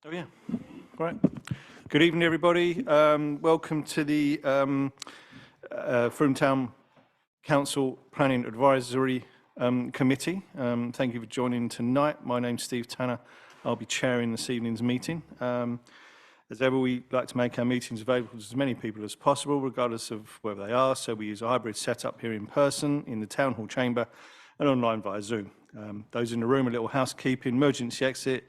Oh yeah, right. Good evening, everybody. Welcome to the Frome Town Council Planning Advisory Committee. Thank you for joining tonight. My name's Steve Tanner. I'll be chairing this evening's meeting. As ever, we like to make our meetings available to as many people as possible, regardless of where they are. So we use a hybrid setup here in person, in the Town Hall chamber, and online via Zoom. Those in the room, a little housekeeping, emergency exit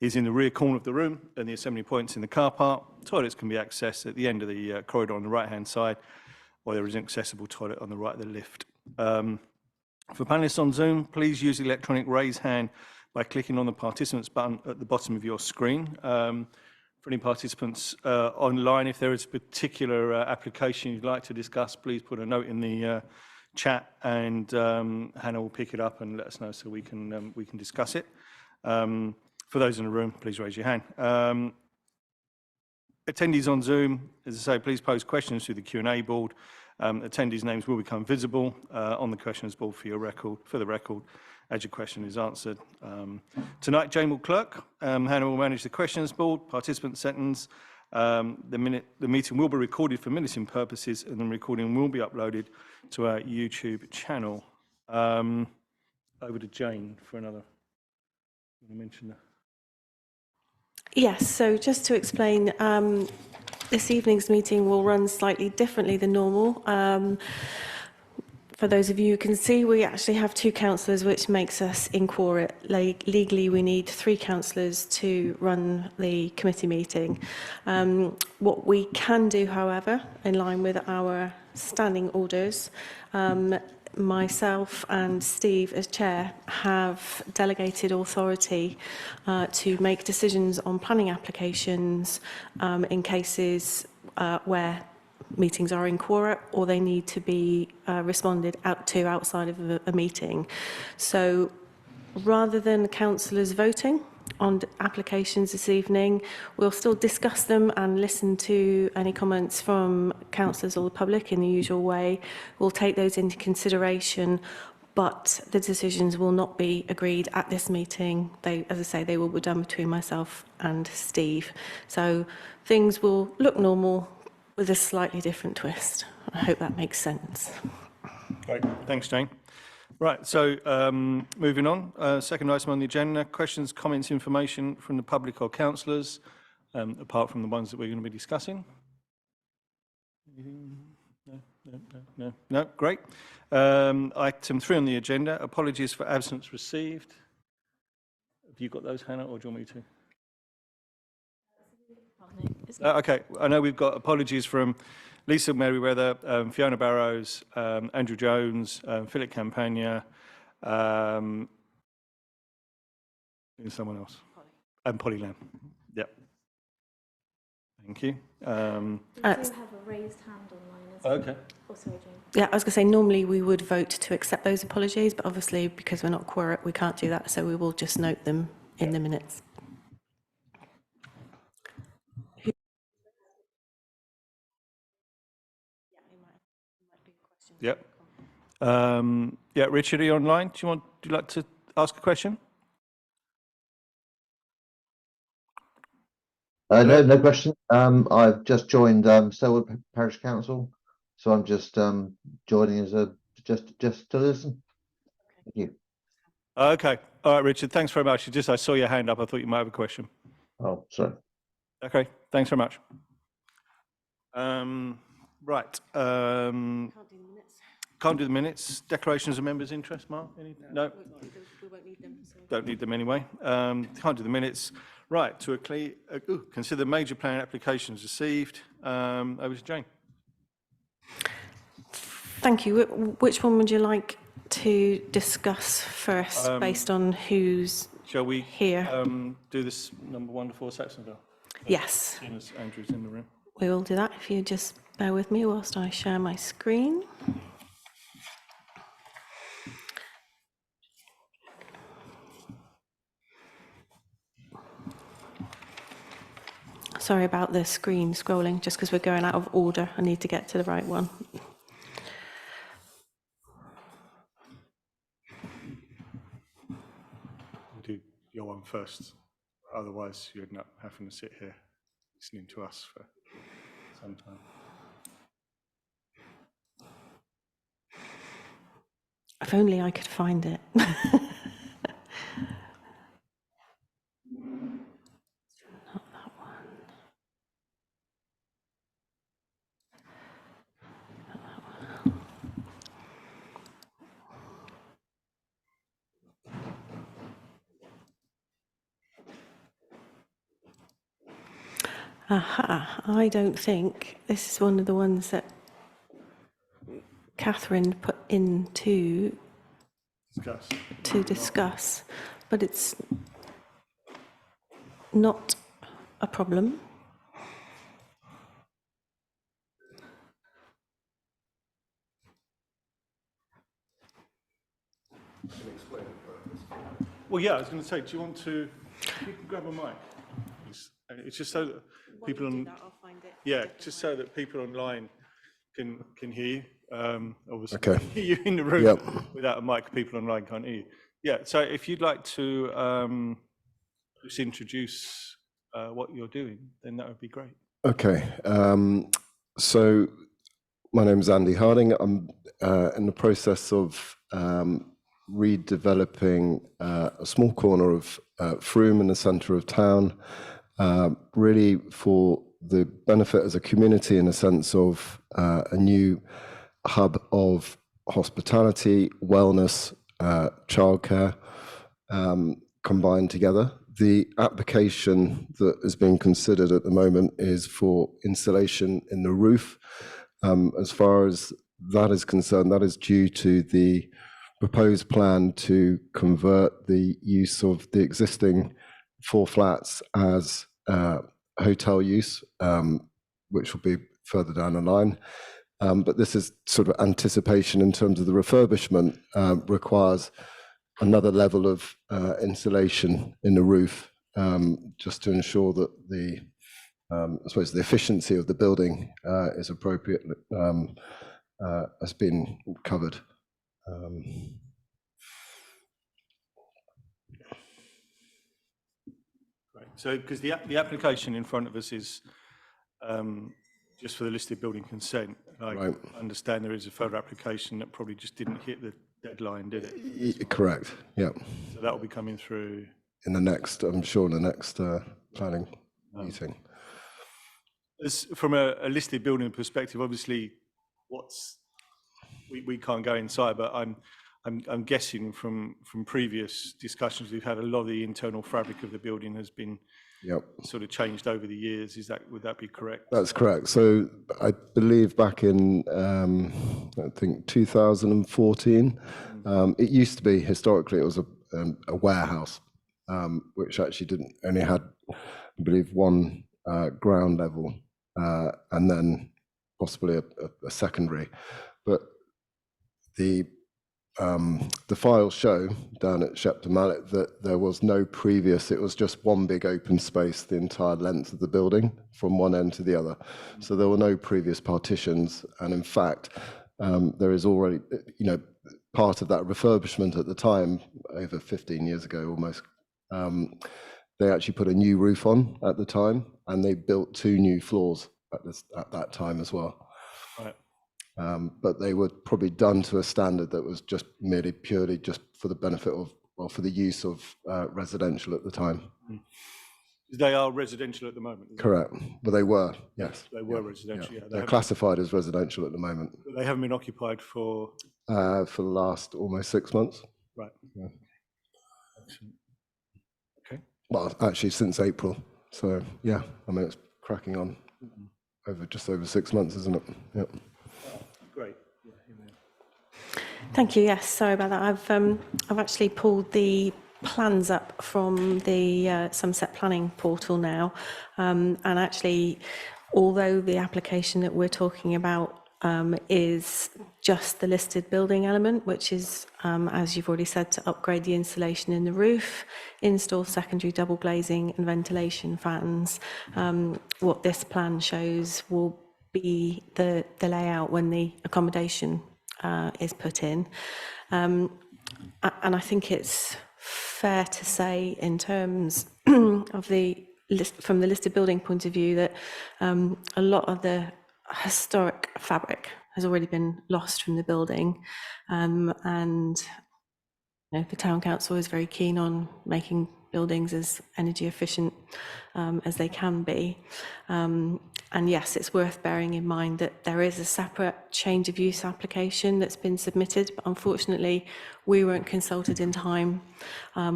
is in the rear corner of the room, and the assembly points in the car park. Toilets can be accessed at the end of the corridor on the right-hand side, or there is an accessible toilet on the right of the lift. For panelists on Zoom, please use the electronic raise hand by clicking on the participants button at the bottom of your screen. For any participants online, if there is a particular application you'd like to discuss, please put a note in the chat, and Hannah will pick it up and let us know so we can discuss it. For those in the room, please raise your hand. Attendees on Zoom, as I say, please post questions through the Q&A board. Attendees' names will become visible on the questions board for the record, as your question is answered. Tonight, Jane will clerk. Hannah will manage the questions board, participant settings. The meeting will be recorded for minuting purposes, and the recording will be uploaded to our YouTube channel. Over to Jane for another. You want to mention that? Yes, so just to explain, this evening's meeting will run slightly differently than normal. For those of you who can see, we actually have 2 councillors, which makes us in quorum. Legally, we need 3 councillors to run the committee meeting. What we can do, however, in line with our standing orders, myself and Steve, as chair, have delegated authority to make decisions on planning applications in cases where meetings are in quorum or they need to be responded to outside of a meeting. So rather than councillors voting on applications this evening, we'll still discuss them and listen to any comments from councillors or the public in the usual way. We'll take those into consideration, but the decisions will not be agreed at this meeting. As I say, they will be done between myself and Steve. So things will look normal with a slightly different twist. I hope that makes sense. Great, thanks, Jane. Right, so moving on, second item on the agenda, questions, comments, information from the public or councillors, apart from the ones that we're going to be discussing. No, great. Item 3 on the agenda, apologies for absence received. Have you got those, Hannah, or do you want me to? Okay, I know we've got apologies from Lisa Merriweather, Fiona Barrows, Andrew Jones, Philip Campagna, and someone else. And Polly Lamb. Yep. Thank you. We do have a raised hand online as well. Okay. Oh, sorry, Jane. Yeah, I was going to say, normally we would vote to accept those apologies, but obviously because we're not quorum, we can't do that, so we will just note them in the minutes. Yep. Yeah, Richard, are you online? Do you like to ask a question? No question. I've just joined Selwood Parish Council, so I'm just joining as just to listen. Thank you. Okay. All right, Richard. Thanks very much. I saw your hand up. I thought you might have a question. Oh, sorry. Okay. Thanks very much. Right. Can't do the minutes. Declarations of members' interest, Mark? No. We won't need them. So. Don't need them anyway. Can't do the minutes. Right. Consider major plan applications received. Over to Jane. Thank you. Which one would you like to discuss first, based on who's Shall we here? Do this number 1 to 4 Saxonville? Yes. Seeing as Andrew's in the room. We will do that if you just bear with me whilst I share my screen. Sorry about the screen scrolling, just because we're going out of order. I need to get to the right one. Do your one first. Otherwise, you end up having to sit here listening to us for some time. If only I could find it. Not that one. Aha, I don't think this is one of the ones that Catherine put in to discuss, but it's not a problem. Well, yeah, I was going to say, do you want to you can grab a mic? It's just so that people on I'll find it. yeah, just so that people online can hear you. Obviously, Okay. hear you in the room Yep. without a mic. People online can't hear you. Yeah. So if you'd like to just introduce what you're doing, then that would be great. Okay. So my name is Andy Harding. I'm in the process of redeveloping a small corner of Frome in the centre of town, really for the benefit as a community in the sense of a new hub of hospitality, wellness, childcare combined together. The application that is being considered at the moment is for insulation in the roof. As far as that is concerned, that is due to the proposed plan to convert the use of the existing 4 flats as hotel use, which will be further down the line. But this is sort of anticipation in terms of the refurbishment requires another level of insulation in the roof, just to ensure that the, I suppose, the efficiency of the building is appropriate, has been covered. Great. So, because the application in front of us is just for the listed building consent. I Right. understand there is a further application that probably just didn't hit the deadline, did it? Correct. Yeah. So that will be coming through. In the next, I'm sure, in the next planning meeting. As from a listed building perspective, obviously, we can't go inside, but I'm guessing from previous discussions we've had, a lot of the internal fabric of the building has been Yep. sort of changed over the years. Would that be correct? That's correct. So I believe back in, I think 2014, it used to be, historically, it was a warehouse, which actually only had, I believe, 1 ground level, and then possibly a secondary. But the files show down at Shepton Mallet that there was no previous, it was just one big open space the entire length of the building from one end to the other. So there were no previous partitions. And in fact, there is already, part of that refurbishment at the time, over 15 years ago almost, they actually put a new roof on at the time, and they built 2 new floors at that time as well. Right. But they were probably done to a standard that was just purely just for the benefit of, or for the use of residential at the time. They are residential at the moment. Is that Correct. But they were, yes. They were residential, yeah. They're classified as residential at the moment. They haven't been occupied for. For the last almost 6 months. Right. Yeah. Excellent. Okay. Well, actually since April. So yeah, I mean, it's cracking on just over 6 months, isn't it? Yep. Great. Thank you. Yes, sorry about that. I've actually pulled the plans up from the Somerset Planning portal now, and actually, although the application that we're talking about is just the listed building element, which is, as you've already said, to upgrade the insulation in the roof, install secondary double glazing and ventilation fans. What this plan shows will be the layout when the accommodation is put in. And I think it's fair to say, in terms of the list, from the listed building point of view, that a lot of the historic fabric has already been lost from the building, and the town council is very keen on making buildings as energy efficient as they can be. And yes, it's worth bearing in mind that there is a separate change of use application that's been submitted, but unfortunately we weren't consulted in time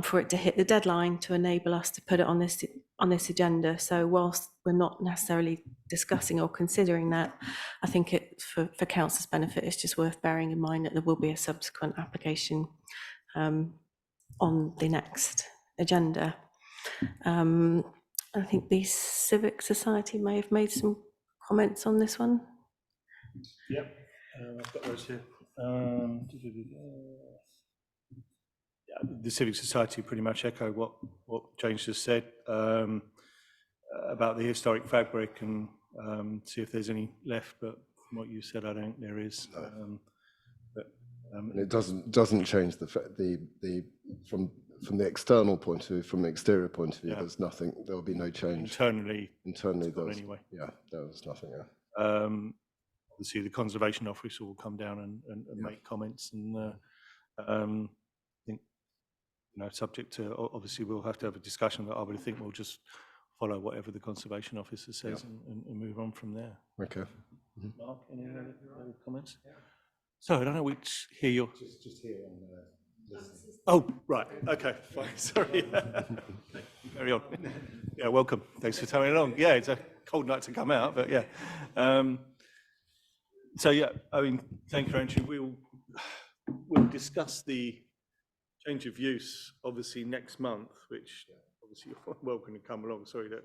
for it to hit the deadline to enable us to put it on this agenda. So whilst we're not necessarily discussing or considering that, I think it for council's benefit, it's just worth bearing in mind that there will be a subsequent application on the next agenda. I think the Civic Society may have made some comments on this one. Yep, I've got those here. Yeah, the Civic Society pretty much echo what James just said about the historic fabric, and see if there's any left, but from what you said, I don't think there is. And it doesn't change from the external point of view, from the exterior point of view. Yeah. There's nothing. There will be no change Internally, there's, anyway. Yeah, there was nothing. Yeah. Obviously, the conservation officer will come down and make comments, and I think, subject to, obviously we'll have to have a discussion, but I would think we'll just follow whatever the conservation officer says and move on from there. Okay. Mark, any other comments? So I don't know which here you're. Just here on the list. Oh, right. Okay, fine. Sorry. Carry on. Yeah, welcome. Thanks for coming along. Yeah, it's a cold night to come out, but yeah. So yeah, I mean, thank you, Andrew. We'll discuss the change of use, obviously next month, which obviously you're welcome to come along. Sorry that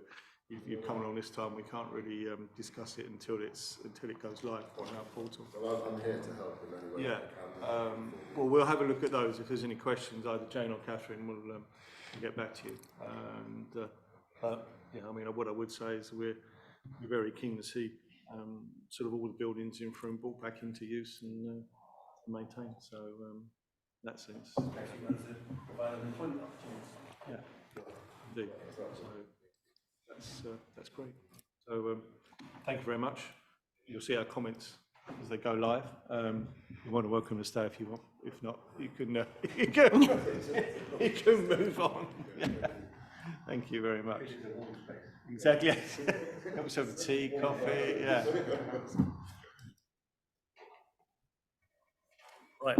you've come along this time. We can't really discuss it until it goes live on our portal. Well, I'm here to help in any way. Yeah. Well, we'll have a look at those. If there's any questions, either Jane or Catherine will get back to you. And yeah, I mean, what I would say is we're very keen to see sort of all the buildings in Frome brought back into use and maintained. So in that sense, yeah, indeed. So that's great. So thank you very much. You'll see our comments as they go live. You're more than welcome to stay if you want. If not, you can you can move on. Thank you very much. Exactly. Have some tea, coffee. Yeah. Right.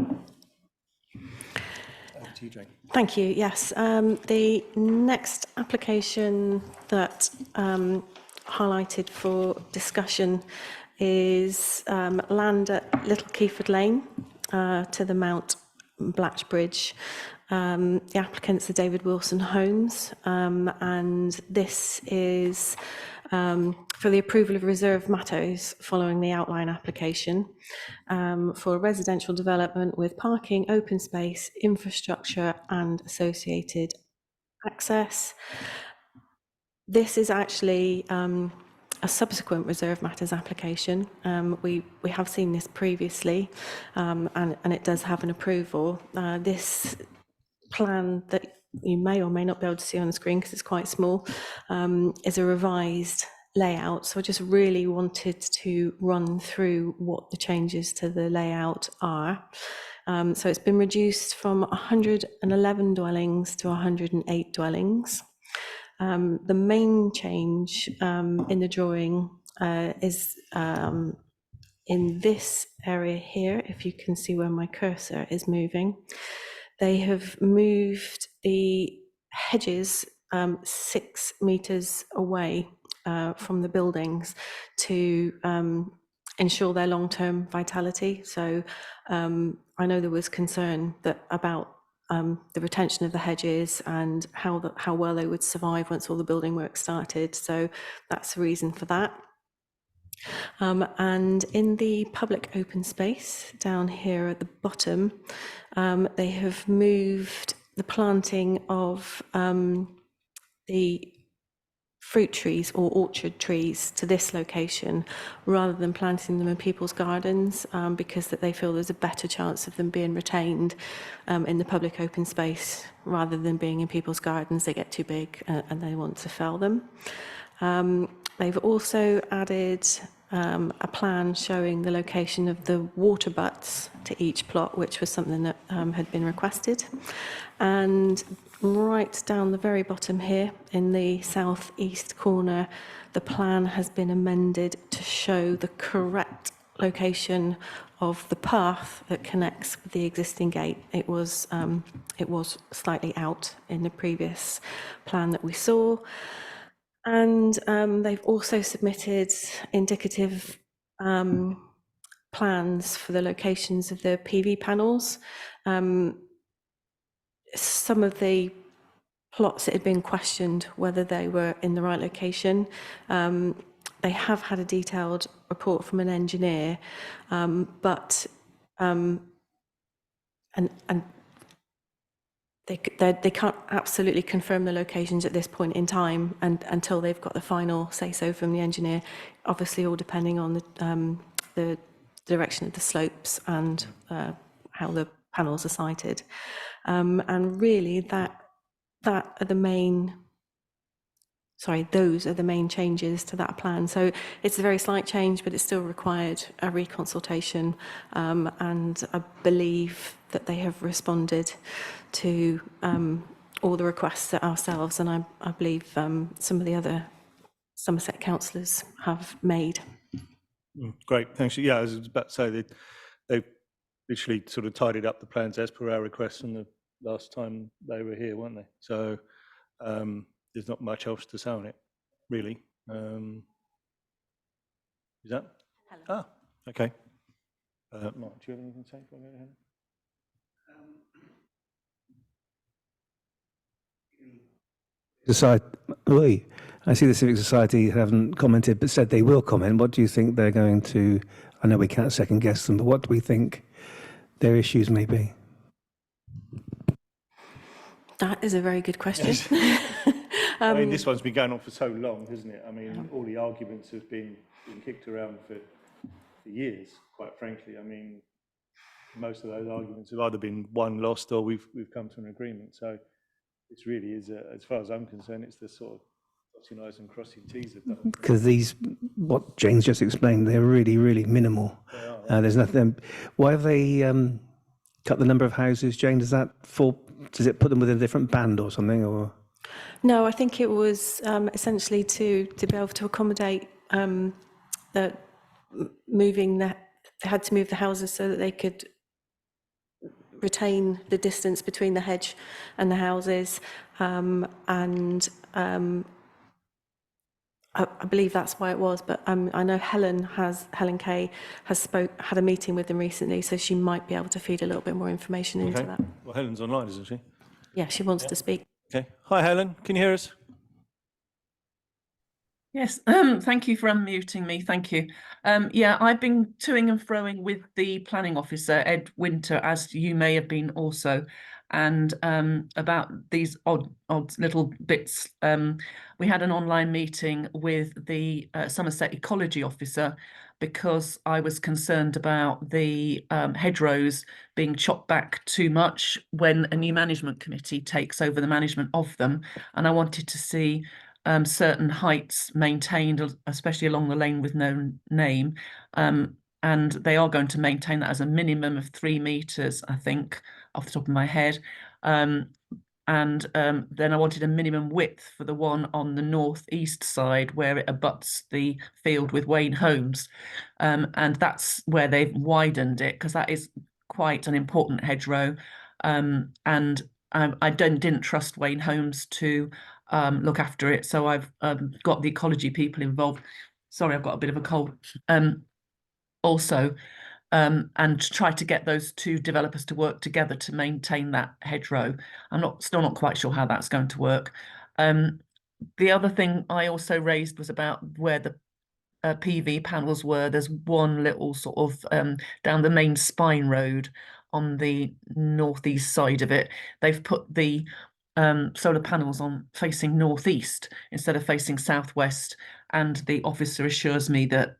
Over to you, Jane. Thank you. Yes, the next application that highlighted for discussion is land at Little Keyford Lane to the Mount Blatch Bridge. The applicants are David Wilson Homes, and this is for the approval of reserved mattos following the outline application for a residential development with parking, open space, infrastructure and associated access. This is actually a subsequent reserve matters application. We have seen this previously, and it does have an approval. This plan that you may or may not be able to see on the screen because it's quite small is a revised layout. So I just really wanted to run through what the changes to the layout are. So it's been reduced from 111 dwellings to 108 dwellings. The main change in the drawing is in this area here, if you can see where my cursor is moving. They have moved the hedges 6 meters away from the buildings to ensure their long-term vitality. So I know there was concern about the retention of the hedges and how well they would survive once all the building work started. So that's the reason for that. And in the public open space down here at the bottom, they have moved the planting of the fruit trees or orchard trees to this location rather than planting them in people's gardens, because that they feel there's a better chance of them being retained in the public open space rather than being in people's gardens. They get too big and they want to fell them. They've also added a plan showing the location of the water butts to each plot, which was something that had been requested. And right down the very bottom here in the southeast corner, the plan has been amended to show the correct location of the path that connects with the existing gate. It was slightly out in the previous plan that we saw. And they've also submitted indicative plans for the locations of the PV panels. Some of the plots, it had been questioned whether they were in the right location. They have had a detailed report from an engineer, but they can't absolutely confirm the locations at this point in time, and until they've got the final say-so from the engineer, obviously all depending on the direction of the slopes and how the panels are sited. And really those are the main changes to that plan. So it's a very slight change, but it still required a reconsultation, and I believe that they have responded to all the requests ourselves, and I believe some of the other Somerset councillors have made. Great, thanks. Yeah, I was about to say they literally sort of tidied up the plans as per our requests from the last time they were here, weren't they? So there's not much else to say on it, really. Is that? Helen. Ah, okay. Mark, do you have anything to say? I see the Civic Society haven't commented, but said they will comment. What do you think they're going to? I know we can't second guess them, but what do we think their issues may be? That is a very good question. I mean, this one's been going on for so long, hasn't it? I mean, all the arguments have been kicked around for years, quite frankly. I mean, most of those arguments have either been won, lost, or we've come to an agreement. So it really is, as far as I'm concerned, it's the sort of dotting I's and crossing T's. Because these, what Jane's just explained, they're really, really minimal. They are, there's nothing. Why have they cut the number of houses, Jane? Does it put them within a different band or something, or? No, I think it was essentially to be able to accommodate the moving that they had to move the houses so that they could retain the distance between the hedge and the houses, and I believe that's why it was. But I know Helen Kay has had a meeting with them recently, so she might be able to feed a little bit more information into that. Well, Helen's online, isn't she? Yeah, she wants to speak. Okay. Hi, Helen. Can you hear us? Yes, thank you for unmuting me. Thank you. Yeah, I've been toing and froing with the planning officer, Ed Winter, as you may have been also, and about these odd little bits. We had an online meeting with the Somerset ecology officer because I was concerned about the hedgerows being chopped back too much when a new management committee takes over the management of them, and I wanted to see certain heights maintained, especially along the lane with no name, and they are going to maintain that as a minimum of 3 meters, I think, off the top of my head. And then I wanted a minimum width for the one on the northeast side where it abuts the field with Wayne Homes, and that's where they've widened it because that is quite an important hedgerow, and I didn't trust Wayne Homes to look after it, so I've got the ecology people involved. Sorry, I've got a bit of a cold. Also, and try to get those two developers to work together to maintain that hedgerow. I'm still not quite sure how that's going to work. The other thing I also raised was about where the PV panels were. There's one little sort of down the main spine road on the northeast side of it. They've put the solar panels on facing northeast instead of facing southwest, and the officer assures me that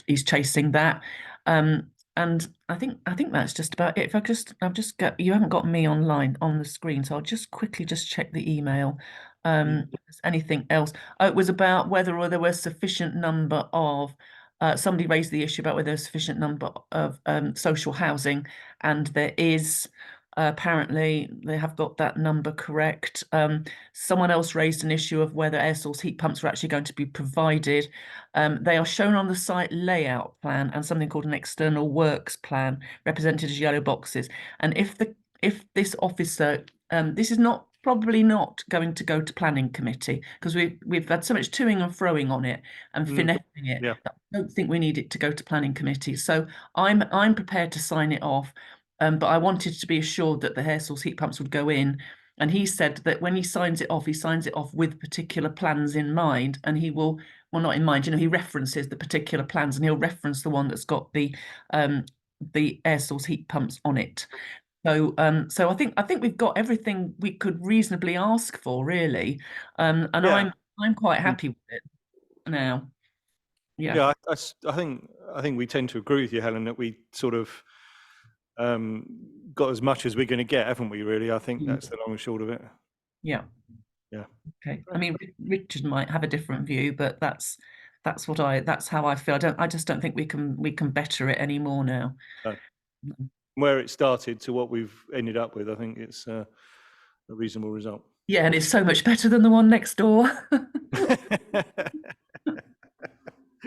he's chasing that. And I think that's just about it. If I've just got, you haven't got me online on the screen, so I'll just quickly just check the email. If there's anything else. Oh, it was about whether there was sufficient number of somebody raised the issue about whether there's sufficient number of social housing, and there is. Apparently, they have got that number correct. Someone else raised an issue of whether air source heat pumps were actually going to be provided. They are shown on the site layout plan and something called an external works plan, represented as yellow boxes. And if this officer, this is probably not going to go to planning committee, because we've had so much toing and froing on it and finessing it. Yeah. That I don't think we need it to go to planning committee. So I'm prepared to sign it off. But I wanted to be assured that the air source heat pumps would go in. And he said that when he signs it off with particular plans in mind, and he will, well, not in mind, he references the particular plans, and he'll reference the one that's got the air source heat pumps on it. So I think we've got everything we could reasonably ask for, really. And Yeah. I'm quite happy with it now. Yeah. Yeah, I think we tend to agree with you, Helen, that we sort of got as much as we're going to get, haven't we, really? I think that's the long and short of it. Yeah. Yeah. Okay. I mean, Richard might have a different view, but that's how I feel. I just don't think we can better it anymore now. No. Where it started to what we've ended up with, I think it's a reasonable result. Yeah, and it's so much better than the one next door.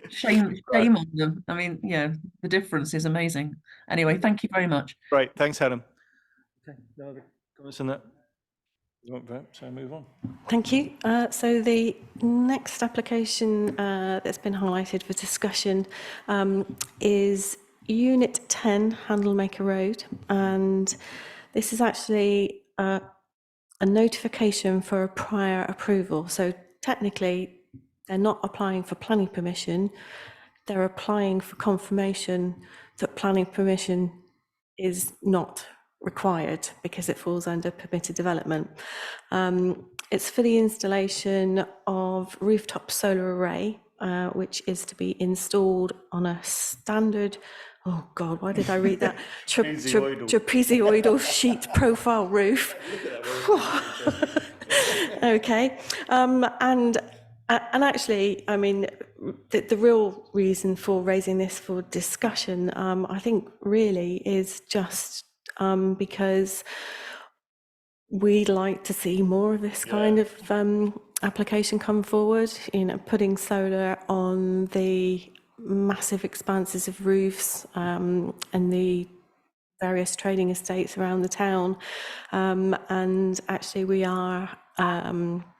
Shame on them. I mean, yeah, the difference is amazing. Anyway, thank you very much. Great, thanks, Helen. Okay, no other comments on that? You want that, so move on. Thank you. So the next application that's been highlighted for discussion is Unit 10, Handlemaker Road, and this is actually a notification for a prior approval. So technically, they're not applying for planning permission, they're applying for confirmation that planning permission is not required because it falls under permitted development. It's for the installation of rooftop solar array, which is to be installed on a standard, oh God, why did I read that? Trapezoidal sheet profile roof. Okay, and actually, I mean, the real reason for raising this for discussion, I think really is just because we'd like to see more of this kind of application come forward, putting solar on the massive expanses of roofs and the various trading estates around the town. And actually we are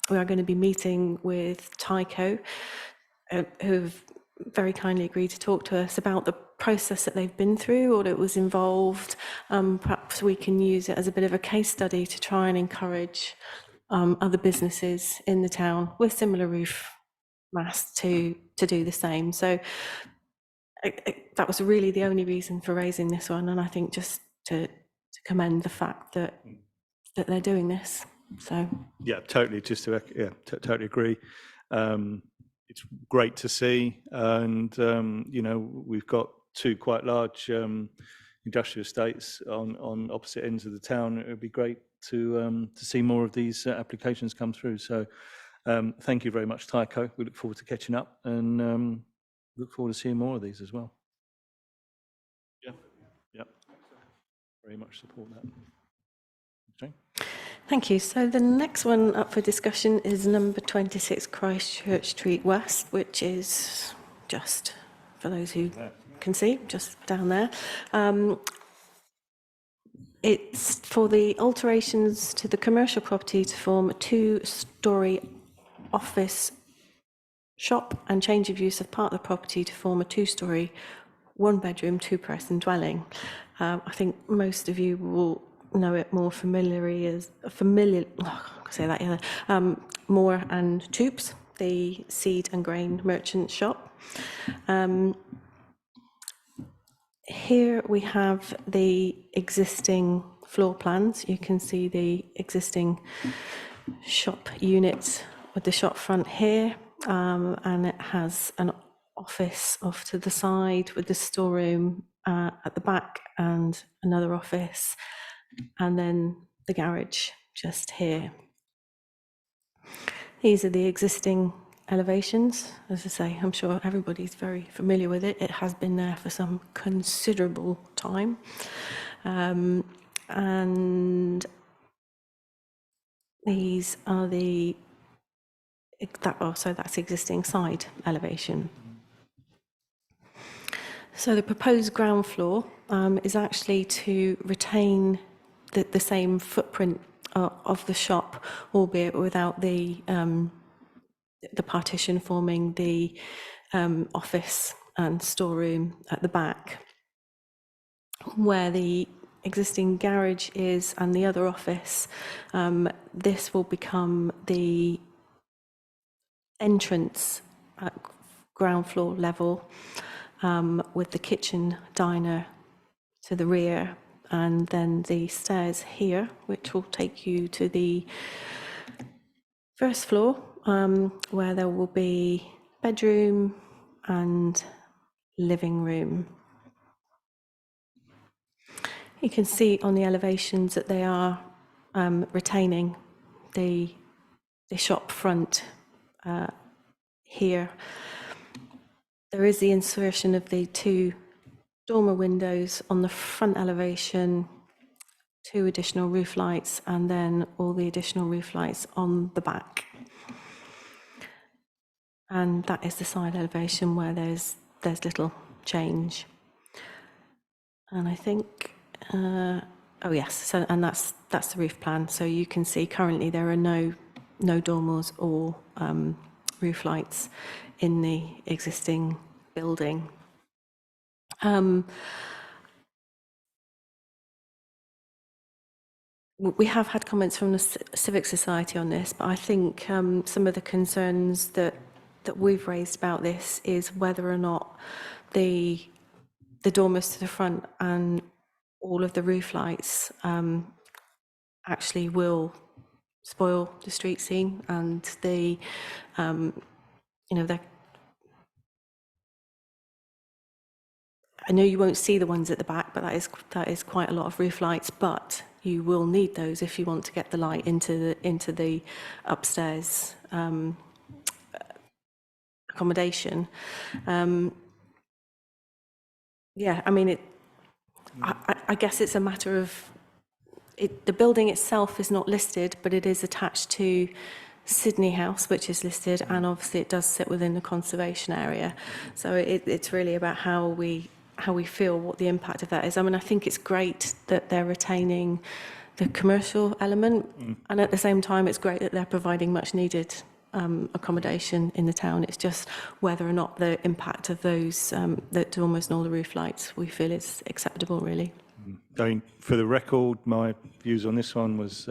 going to be meeting with Tyco, who've very kindly agreed to talk to us about the process that they've been through, or that was involved. Perhaps we can use it as a bit of a case study to try and encourage other businesses in the town with similar roof mass to do the same. So that was really the only reason for raising this one, and I think just to commend the fact that they're doing this. So yeah, totally. Just to totally agree. It's great to see, and we've got two quite large industrial estates on opposite ends of the town. It would be great to see more of these applications come through. So thank you very much, Tyco. We look forward to catching up and look forward to seeing more of these as well. Yeah, very much support that. Okay. thank you. So the next one up for discussion is number 26 Christchurch Street West, which is just, for those who can see, just down there. It's for the alterations to the commercial property to form a 2-storey office shop and change of use of part of the property to form a 2-storey, 1-bedroom, 2-person dwelling. I think most of you will know it more familiarly as Moore and Tubes, the seed and grain merchant shop. here we have the existing floor plans. You can see the existing shop unit with the shop front here, and it has an office off to the side with the storeroom at the back and another office, and then the garage just here. These are the existing elevations. As I say, I'm sure everybody's very familiar with it. It has been there for some considerable time. And these are so that's existing side elevation. So the proposed ground floor is actually to retain the same footprint of the shop, albeit without the partition forming the office and storeroom at the back. Where the existing garage is and the other office, this will become the entrance at ground floor level, with the kitchen diner to the rear, and then the stairs here, which will take you to the first floor, where there will be bedroom and living room. You can see on the elevations that they are retaining the shop front here. There is the insertion of the 2 dormer windows on the front elevation, 2 additional roof lights, and then all the additional roof lights on the back. And that is the side elevation where there's little change. And I think, oh yes, so, and that's the roof plan. So you can see currently there are no dormers or roof lights in the existing building. We have had comments from the Civic Society on this, but I think some of the concerns that we've raised about this is whether or not the dormers to the front and all of the roof lights actually will spoil the street scene, and the I know you won't see the ones at the back, but that is quite a lot of roof lights, but you will need those if you want to get the light into the upstairs accommodation. Yeah, I mean, I guess it's a matter of the building itself is not listed, but it is attached to Sydney House, which is listed, and obviously it does sit within the conservation area. So it's really about how we feel what the impact of that is. I mean, I think it's great that they're retaining the commercial element, and at the same time, it's great that they're providing much needed accommodation in the town. It's just whether or not the impact of those, that almost all the roof lights, we feel is acceptable, really. I mean, for the record, my views on this one was,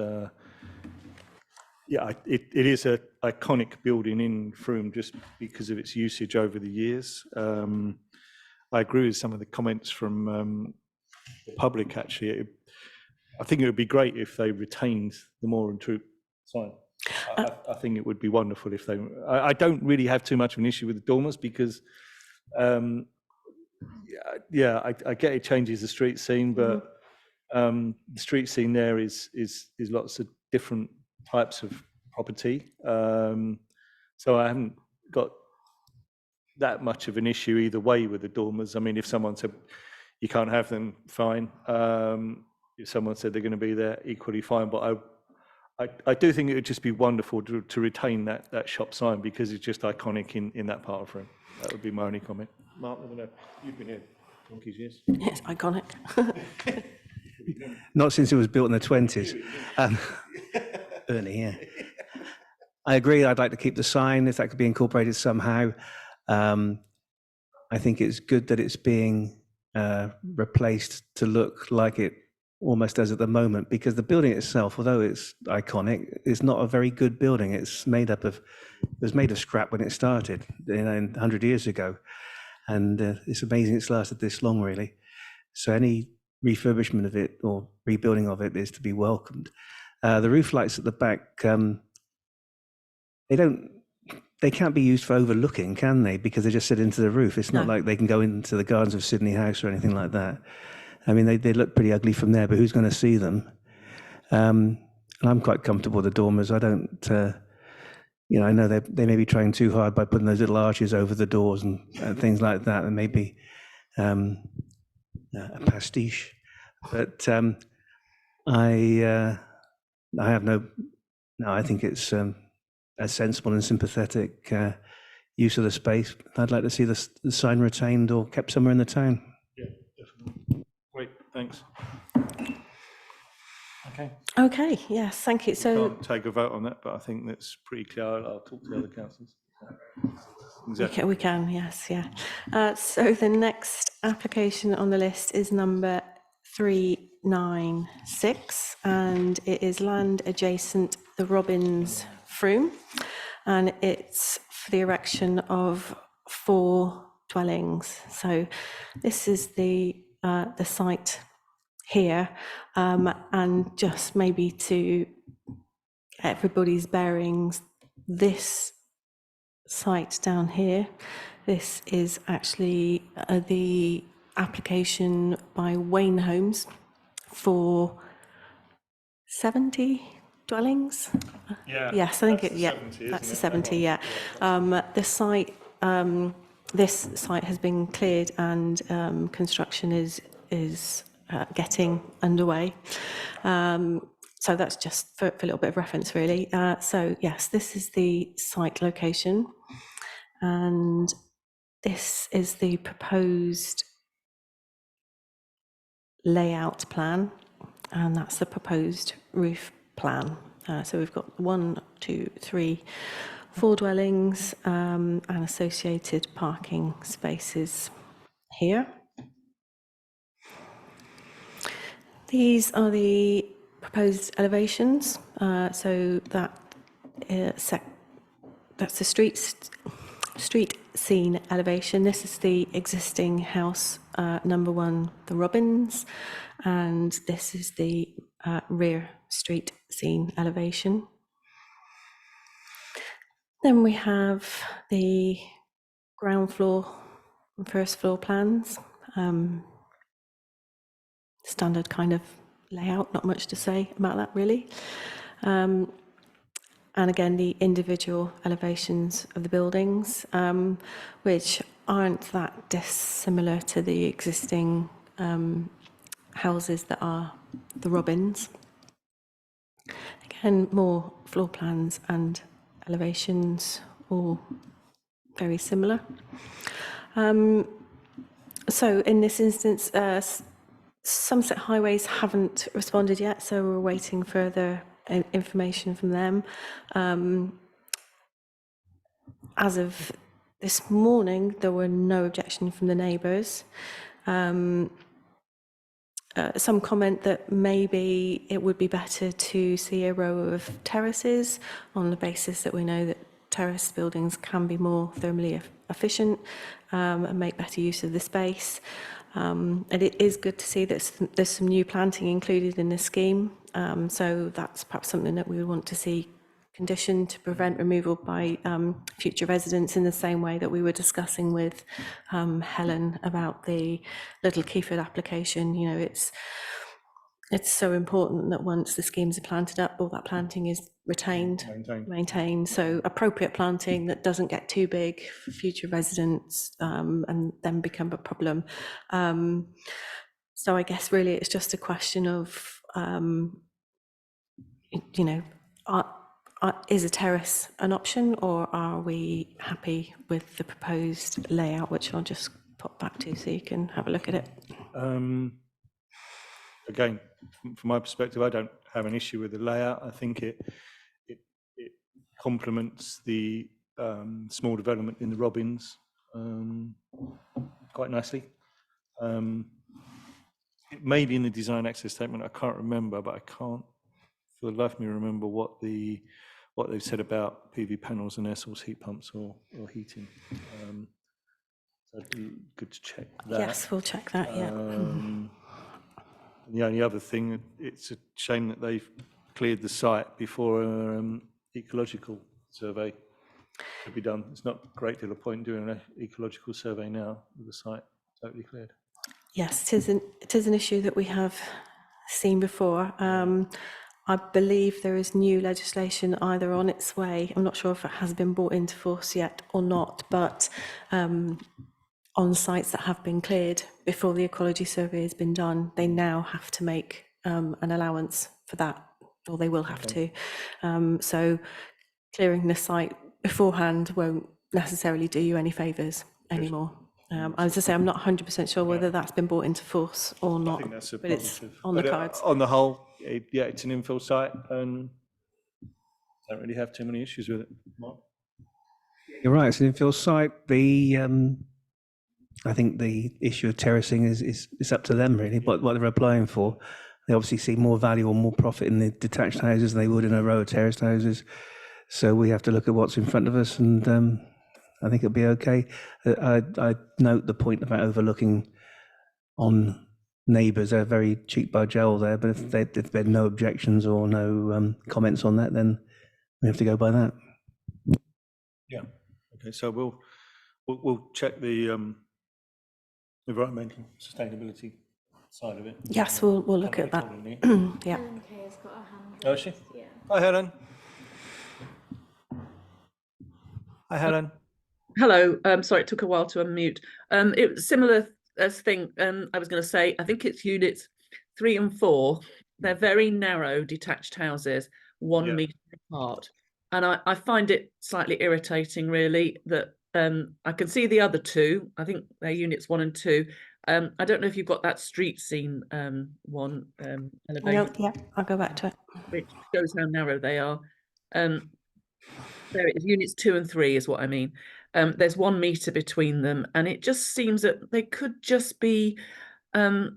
yeah, it is an iconic building in Frome just because of its usage over the years. I agree with some of the comments from the public, actually. I think it would be great if they retained the Moore and Troop sign. I think it would be wonderful if they... I don't really have too much of an issue with the dormers because, yeah, I get it changes the street scene, but the street scene there is lots of different types of property. So I haven't got that much of an issue either way with the dormers. I mean, if someone said you can't have them, fine. If someone said they're going to be there, equally fine. But I do think it would just be wonderful to retain that shop sign because it's just iconic in that part of Frome. That would be my only comment. Mark, I don't know. You've been here donkeys years. It's iconic. Not since it was built in the 20s. Ernie, yeah. I agree. I'd like to keep the sign if that could be incorporated somehow. I think it's good that it's being replaced to look like it almost does at the moment, because the building itself, although it's iconic, is not a very good building. It was made of scrap when it started, 100 years ago, and it's amazing it's lasted this long, really. So any refurbishment of it or rebuilding of it is to be welcomed. The roof lights at the back, they can't be used for overlooking, can they? Because they just sit into the roof. It's not No. like they can go into the gardens of Sydney House or anything like that. I mean, they look pretty ugly from there, but who's going to see them? And I'm quite comfortable with the dormers. I don't, I know they may be trying too hard by putting those little arches over the doors and things like that, and maybe a pastiche. But I have no, I think it's a sensible and sympathetic use of the space. I'd like to see the sign retained or kept somewhere in the town. Yeah, definitely. Great, thanks. Okay. Okay, yes, thank you. So Can't take a vote on that, but I think that's pretty clear. I'll talk to the other councillors. Exactly. we can, yes, yeah. So the next application on the list is number 396, and it is land adjacent the Robbins Froome, and it's for the erection of 4 dwellings. So this is the site here, and just maybe to get everybody's bearings, this site down here, this is actually the application by Wayne Homes for 70 dwellings. Yeah. Yes, I think that's it. the Yeah, 70, isn't that's the it? 70. Yeah, the site. This site has been cleared and construction is getting underway. So that's just for a little bit of reference, really. So yes, this is the site location, and this is the proposed layout plan, and that's the proposed roof plan. So we've got 1, 2, 3, 4 dwellings and associated parking spaces here. These are the proposed elevations. So that's the street scene elevation. This is the existing house, number 1, the Robbins, and this is the rear street scene elevation. Then we have the ground floor and first floor plans. Standard kind of layout, not much to say about that really. And again, the individual elevations of the buildings, which aren't that dissimilar to the existing houses that are the Robbins. Again, more floor plans and elevations, all very similar. So in this instance, Somerset Highways haven't responded yet, so we're waiting further information from them. As of this morning, there were no objection from the neighbours. Some comment that maybe it would be better to see a row of terraces on the basis that we know that terrace buildings can be more thermally efficient and make better use of the space. And it is good to see that there's some new planting included in the scheme. So that's perhaps something that we would want to see conditioned to prevent removal by future residents, in the same way that we were discussing with Helen about the Little Keyford application. You know, it's so important that once the schemes are planted up, all that planting is retained, maintained. So appropriate planting that doesn't get too big for future residents and then become a problem. So I guess really it's just a question of, you know, is a terrace an option, or are we happy with the proposed layout, which I'll just pop back to so you can have a look at it. Again, from my perspective, I don't have an issue with the layout. I think it complements the small development in the Robbins quite nicely. It may be in the design access statement, I can't remember, but I can't for the life of me remember what they've said about PV panels and air source heat pumps or heating. So it'd be good to check that. Yes, we'll check that, yeah. And the only other thing, it's a shame that they've cleared the site before ecological survey could be done. It's not a great deal of point doing an ecological survey now with the site totally cleared. Yes, it is an issue that we have seen before. I believe there is new legislation either on its way. I'm not sure if it has been brought into force yet or not, but on sites that have been cleared before the ecology survey has been done, they now have to make an allowance for that, or they will have to. So clearing the site beforehand won't necessarily do you any favours anymore. As I say, I'm not 100% sure whether that's been brought into force or I not, think that's a but it's positive. on the But, cards. on the whole, yeah, it's an infill site and don't really have too many issues with it. Mark? You're right. It's an infill site. I think the issue of terracing is up to them really. What they're applying for, they obviously see more value or more profit in the detached houses than they would in a row of terraced houses. So we have to look at what's in front of us, and I think it'll be okay. I note the point about overlooking on neighbours. They're very cheap by jowl there, but if there are no objections or no comments on that, then we have to go by that. Yeah. Okay. So we'll check the environmental sustainability side of it. Yes, we'll look at that. Yeah. Helen Kay has got a hand. Oh, is she? Yeah. Hi, Helen. Hi, Helen. Hello. Sorry, it took a while to unmute. It was similar as thing. I was going to say, I think it's units 3 and 4. They're very narrow detached houses, 1 metre apart, and I find it slightly irritating, really, that I can see the other 2. I think they're units 1 and 2. I don't know if you've got that street scene one elevation, Yeah, I'll go back to it. which shows how narrow they are. There it is, units 2 and 3 is what I mean. There's 1 metre between them, and it just seems that they could just be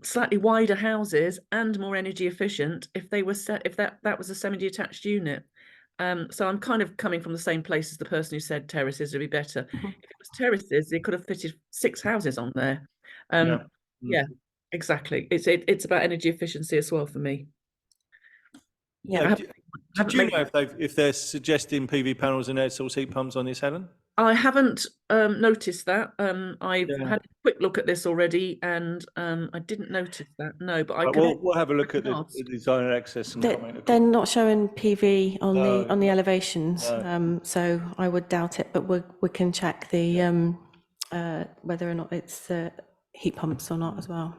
slightly wider houses and more energy efficient if they were if that was a semi-detached unit. So I'm kind of coming from the same place as the person who said terraces would be better. If it was terraces, they could have fitted 6 houses on there. Yeah, exactly. It's about energy efficiency as well for me. Yeah. Do you know if they're suggesting PV panels and air source heat pumps on this, Helen? I haven't noticed that. I've had a quick look at this already, and I didn't notice that. No, but we'll have a look at the design and access and comment. They're not showing PV on the elevations, so I would doubt it. But we can check the whether or not it's heat pumps or not as well.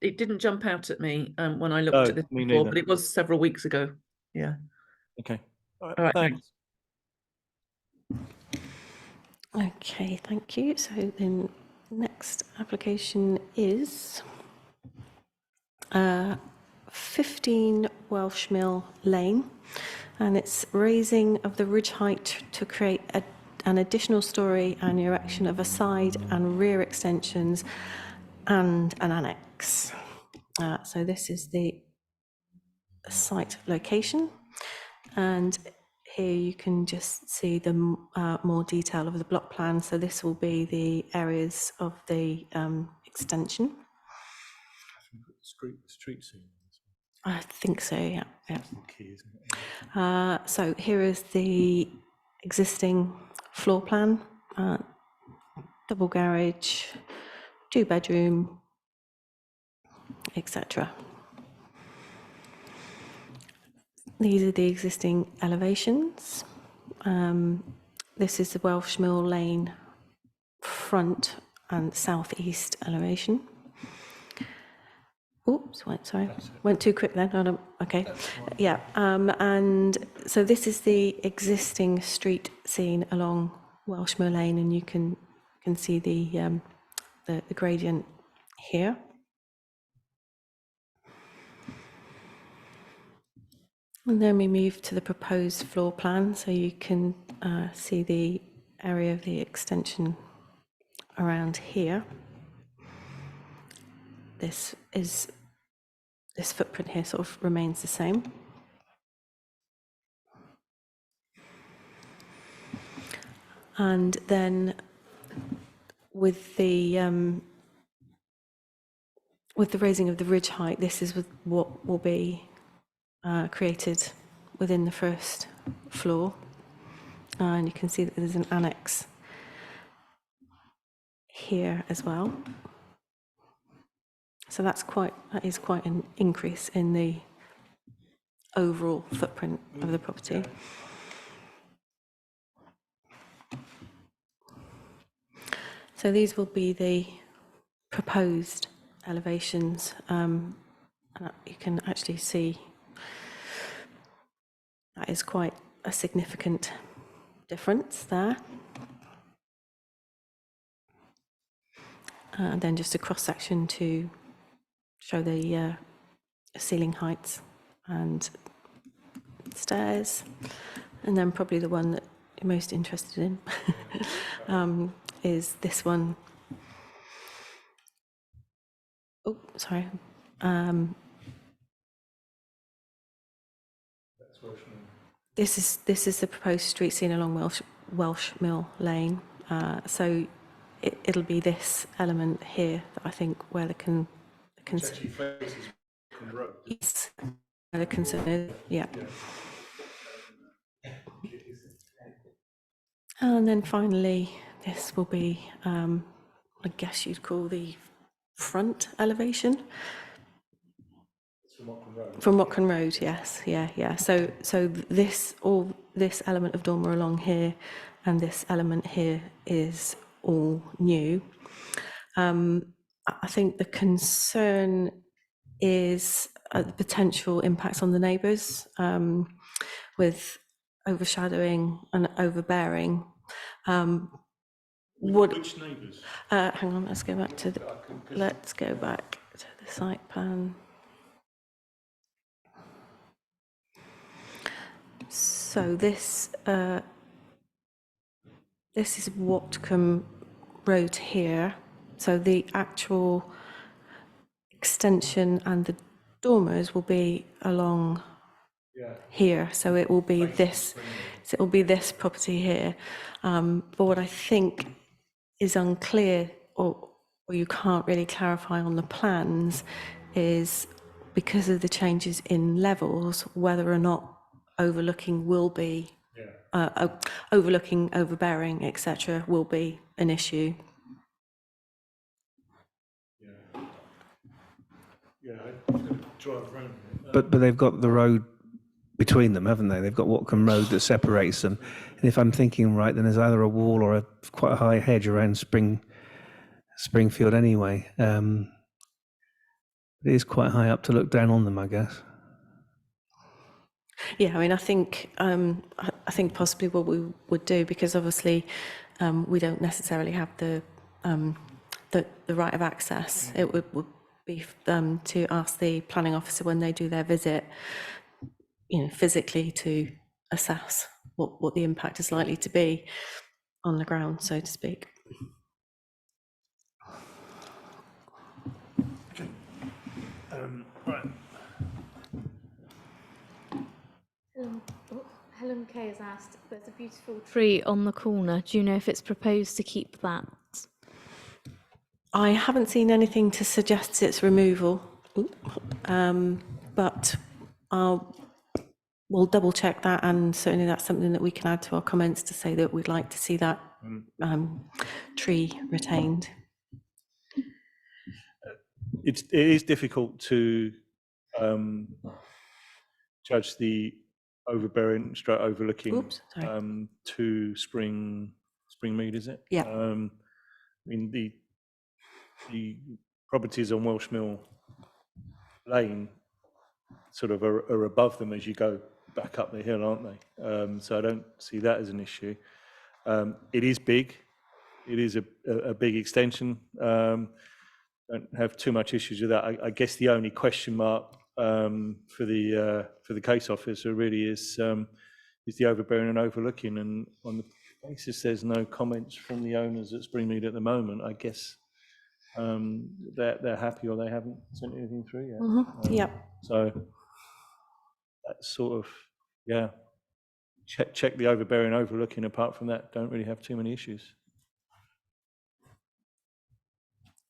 It didn't jump out at me when I looked at this before, but it was several weeks ago. Yeah. Okay. All right. Thanks. Okay, thank you. So the next application is 15 Welsh Mill Lane, and it's raising of the ridge height to create an additional storey and erection of a side and rear extensions and an annex. So this is the site location, and here you can just see the more detail of the block plan. So this will be the areas of the extension. Street scene. I think so, yeah. Key, isn't it? So here is the existing floor plan, double garage, 2-bedroom, etc. These are the existing elevations. This is the Welsh Mill Lane front and southeast elevation. Oops, went too quick then. Okay, yeah. And so this is the existing street scene along Welsh Mill Lane, and you can see the gradient here. And then we move to the proposed floor plan, so you can see the area of the extension around here. This footprint here sort of remains the same. And then with the raising of the ridge height, this is what will be created within the first floor. And you can see that there's an annex here as well. So that is quite an increase in the overall footprint of the property. So these will be the proposed elevations. And you can actually see that is quite a significant difference there. And then just a cross section to show the ceiling heights and stairs. And then probably the one that you're most interested in is this one. Oh, sorry. This is the proposed street scene along Welsh Mill Lane. So it'll be this element here that I think where the concern is. Yeah. And then finally, this will be, I guess you'd call the front elevation. From Watkin Road, yes, yeah. So this element of dormer along here, and this element here is all new. I think the concern is the potential impacts on the neighbours with overshadowing and overbearing. Which neighbours? Hang on, let's go back to the site plan. So this is Watcombe Road here. So the actual extension and the dormers will be along here. So it will be this. So it will be this property here. But what I think is unclear, or you can't really clarify on the plans, is because of the changes in levels, whether or not overlooking will be overlooking, overbearing, etc., will be an issue. But they've got the road between them, haven't they? They've got Watcombe Road that separates them. And if I'm thinking right, then there's either a wall or quite a high hedge around Springfield anyway. It is quite high up to look down on them, I guess. Yeah, I mean, I think possibly what we would do, because obviously we don't necessarily have the right of access. It would be to ask the planning officer when they do their visit, physically to assess what the impact is likely to be on the ground, so to speak. Right. Helen Kay has asked, there's a beautiful tree on the corner. Do you know if it's proposed to keep that? I haven't seen anything to suggest its removal, but we'll double check that, and certainly that's something that we can add to our comments to say that we'd like to see that tree retained. It is difficult to judge the overbearing stroke overlooking to Springmead, is it? Yeah. I mean, the properties on Welsh Mill Lane sort of are above them as you go back up the hill, aren't they? So I don't see that as an issue. It is big. It is a big extension. Don't have too much issues with that. I guess the only question mark for the case officer really is the overbearing and overlooking, and on the basis there's no comments from the owners at Springmead at the moment, I guess they're happy, or they haven't sent anything through yet. Yep. So that's sort of, yeah, check the overbearing, overlooking. Apart from that, don't really have too many issues.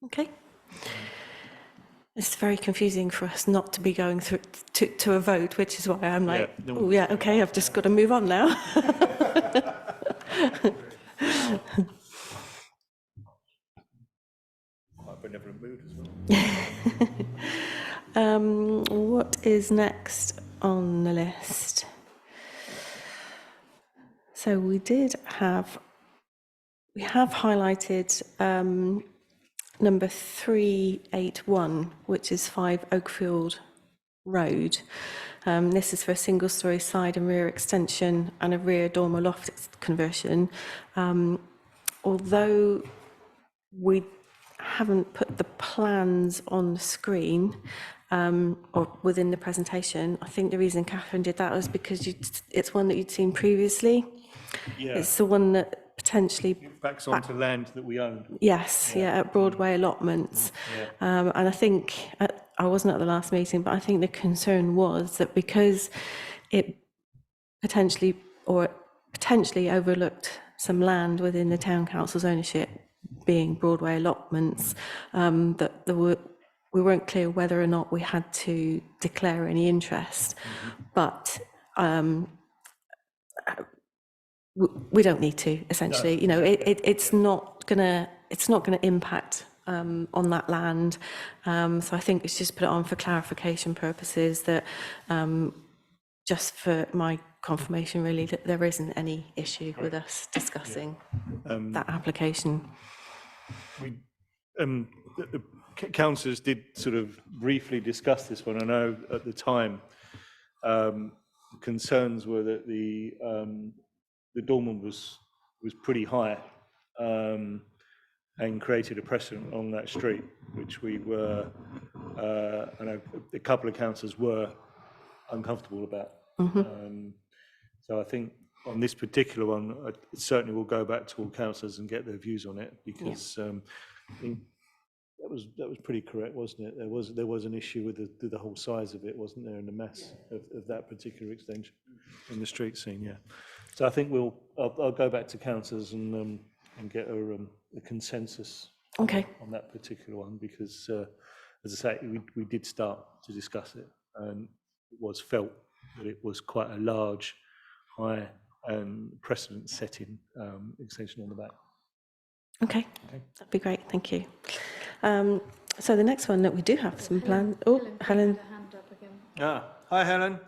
Okay. It's very confusing for us not to be going through to a vote, which is why I'm like, Yeah, no. oh yeah, okay, I've just got to move on now. Quite benevolent mood as well. What is next on the list? So we have highlighted number 381, which is 5 Oakfield Road. This is for a single-storey side and rear extension and a rear dormer loft conversion. Although we haven't put the plans on the screen or within the presentation, I think the reason Catherine did that was because it's one that you'd seen previously. Yeah, It's the one that potentially, backs onto land that we own. yes, yeah, at Broadway allotments. Yeah. And I think, I wasn't at the last meeting, but I think the concern was that because it potentially overlooked some land within the town council's ownership, being Broadway allotments, that we weren't clear whether or not we had to declare any interest. But we don't need to, essentially. You know, it's not gonna impact on that land. So I think it's just put it on for clarification purposes, that just for my confirmation, really, that there isn't any issue with us discussing that application. The councillors did sort of briefly discuss this one. I know at the time concerns were that the dormer was pretty high and created a precedent on that street, which we were, I know a couple of councillors were uncomfortable about. So I think on this particular one, I certainly will go back to all councillors and get their views on it, because I think that was pretty correct, wasn't it? There was an issue with the whole size of it, wasn't there, and the mass of that particular extension in the street scene. Yeah. So I think I'll go back to councillors and get a consensus Okay. on that particular one, because as I say, we did start to discuss it, and it was felt that it was quite a large, high precedent-setting extension on the back. Okay, that'd be great, thank you. So the next one that we do have some plan. Oh, Helen. Hi, Helen.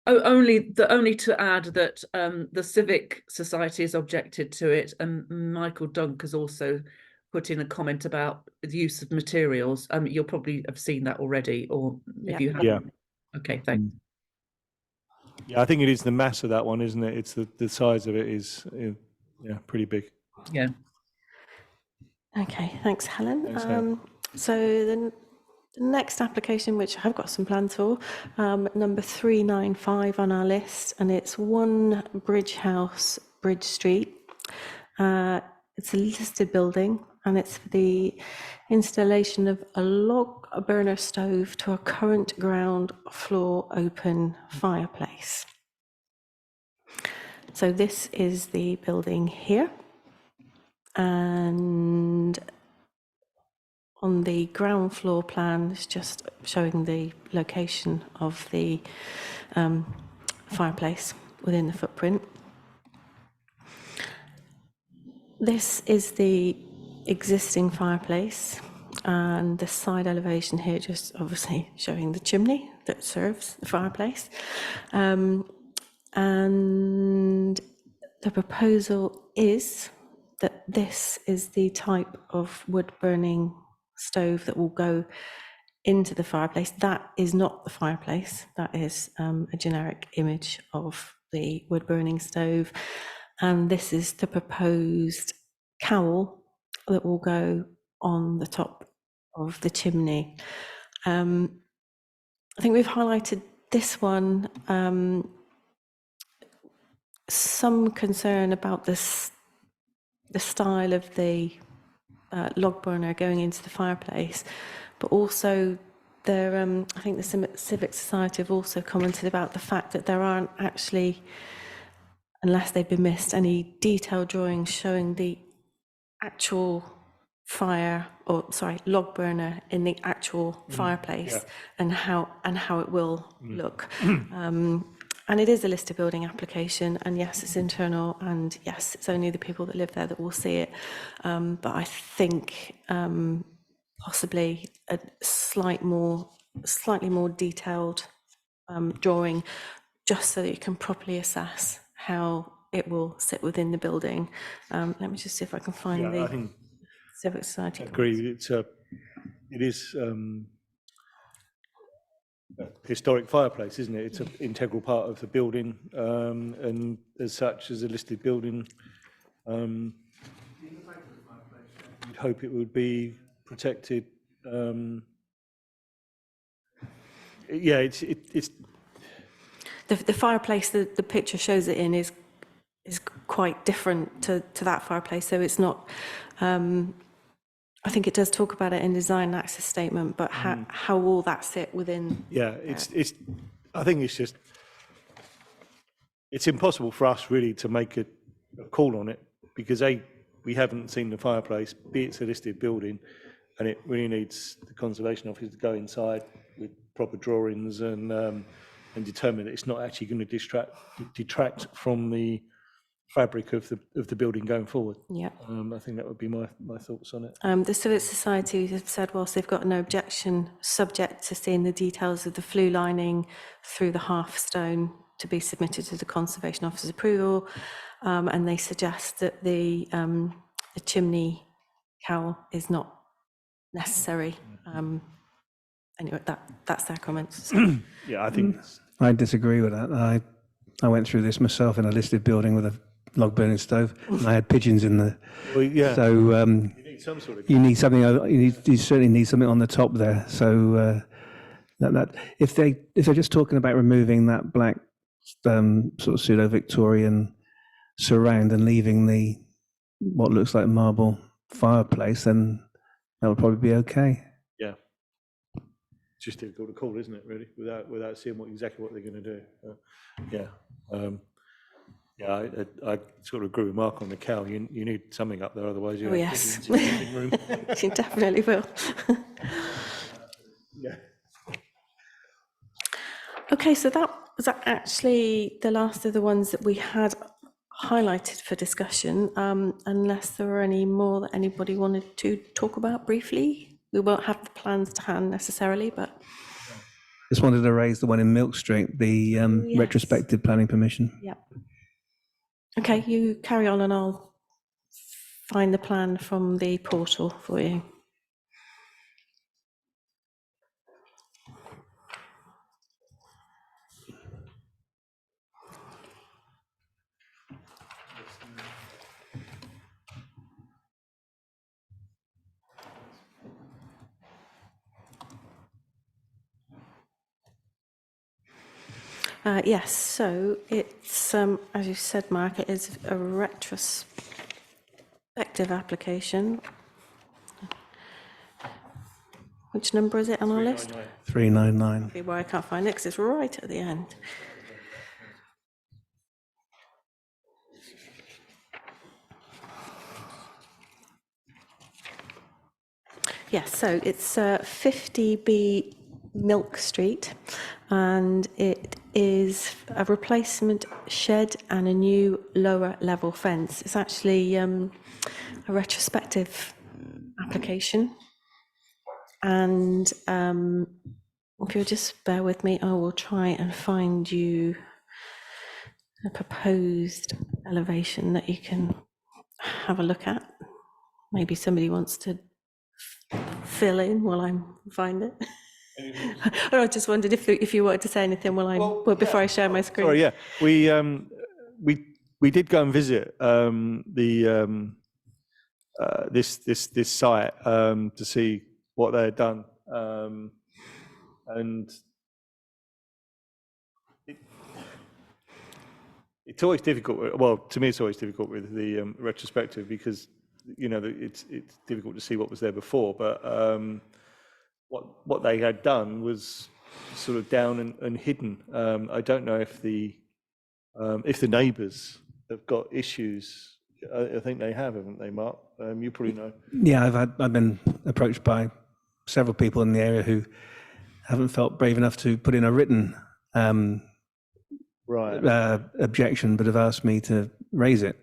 Oh, only to add that the Civic Society has objected to it, and Michael Dunk has also put in a comment about the use of materials. You'll probably have seen that already, or if you haven't. Yeah. Okay, thanks. Yeah, I think it is the mass of that one, isn't it? It's the size of it is pretty big. Yeah. Okay, thanks, Helen. Thanks, Helen. So the next application, which I've got some plans for, number 395 on our list, and it's 1 Bridge House, Bridge Street. It's a listed building, and it's for the installation of a log burner stove to a current ground floor open fireplace. So this is the building here, and on the ground floor plan, it's just showing the location of the fireplace within the footprint. This is the existing fireplace, and the side elevation here just obviously showing the chimney that serves the fireplace. And the proposal is that this is the type of wood burning stove that will go into the fireplace. That is not the fireplace. That is a generic image of the wood burning stove. And this is the proposed cowl that will go on the top of the chimney. I think we've highlighted this one, some concern about this, the style of the log burner going into the fireplace, but also there, I think the Civic Society have also commented about the fact that there aren't actually, unless they've been missed, any detailed drawings showing the actual log burner in the actual fireplace and how it will look. And it is a listed building application, and yes, it's internal, and yes, it's only the people that live there that will see it. But I think possibly a slightly more detailed drawing, just so that you can properly assess how it will sit within the building. Let me just see if I can find Yeah, I the think Civic Society. I agree. It is a historic fireplace, isn't it? It's an integral part of the building, and as such, as a listed building, you'd hope it would be protected. Yeah, it's The fireplace that the picture shows it in is quite different to that fireplace. So it's not. I think it does talk about it in design and access statement, but how will that sit within? yeah, it's. I think it's just. It's impossible for us really to make a call on it because we haven't seen the fireplace. B, it's a listed building, and it really needs the conservation office to go inside with proper drawings and determine that it's not actually going to detract from the fabric of the building going forward. Yeah. I think that would be my thoughts on it. The Civic Society have said, whilst they've got no objection, subject to seeing the details of the flue lining through the half stone to be submitted to the Conservation Officer's approval, and they suggest that the chimney cowl is not necessary. Anyway, that's their comments. So. Yeah, I think. I disagree with that. I went through this myself in a listed building with a log burning stove, and I had pigeons in the. Well, yeah. So you need some sort of. you need something. You certainly need something on the top there. So that if they're just talking about removing that black sort of pseudo Victorian surround and leaving the what looks like marble fireplace, then that would probably be okay. Yeah. It's just difficult to call, isn't it? Really, without seeing exactly what they're going to do. Yeah. Yeah, I sort of agree with Mark on the cow. You need something up there, otherwise you. Oh yes, in the living room. you definitely will. Yeah. Okay, so that was actually the last of the ones that we had highlighted for discussion. Unless there were any more that anybody wanted to talk about briefly, we won't have the plans to hand necessarily, but. Just wanted to raise the one in Milk Street, the Yes. retrospective planning permission. Yeah. Okay, you carry on and I'll find the plan from the portal for you. Yes, so it's, as you said, Mark, it is a retrospective application. Which number is it on our list? 399. Okay, well, I can't find it because it's right at the end. Yes, so it's 50B Milk Street, and it is a replacement shed and a new lower level fence. It's actually a retrospective application, and if you'll just bear with me, I will try and find you a proposed elevation that you can have a look at. Maybe somebody wants to fill in while I find it. Or I just wondered if you wanted to say anything before I share my screen. Sorry, yeah, we did go and visit this site to see what they had done, and it's always difficult. Well, to me, it's always difficult with the retrospective because it's difficult to see what was there before, but. What they had done was sort of down and hidden. I don't know if the neighbours have got issues I think they have, haven't they, Mark? You probably know. Yeah, I've been approached by several people in the area who haven't felt brave enough to put in a written Right. objection, but have asked me to raise it.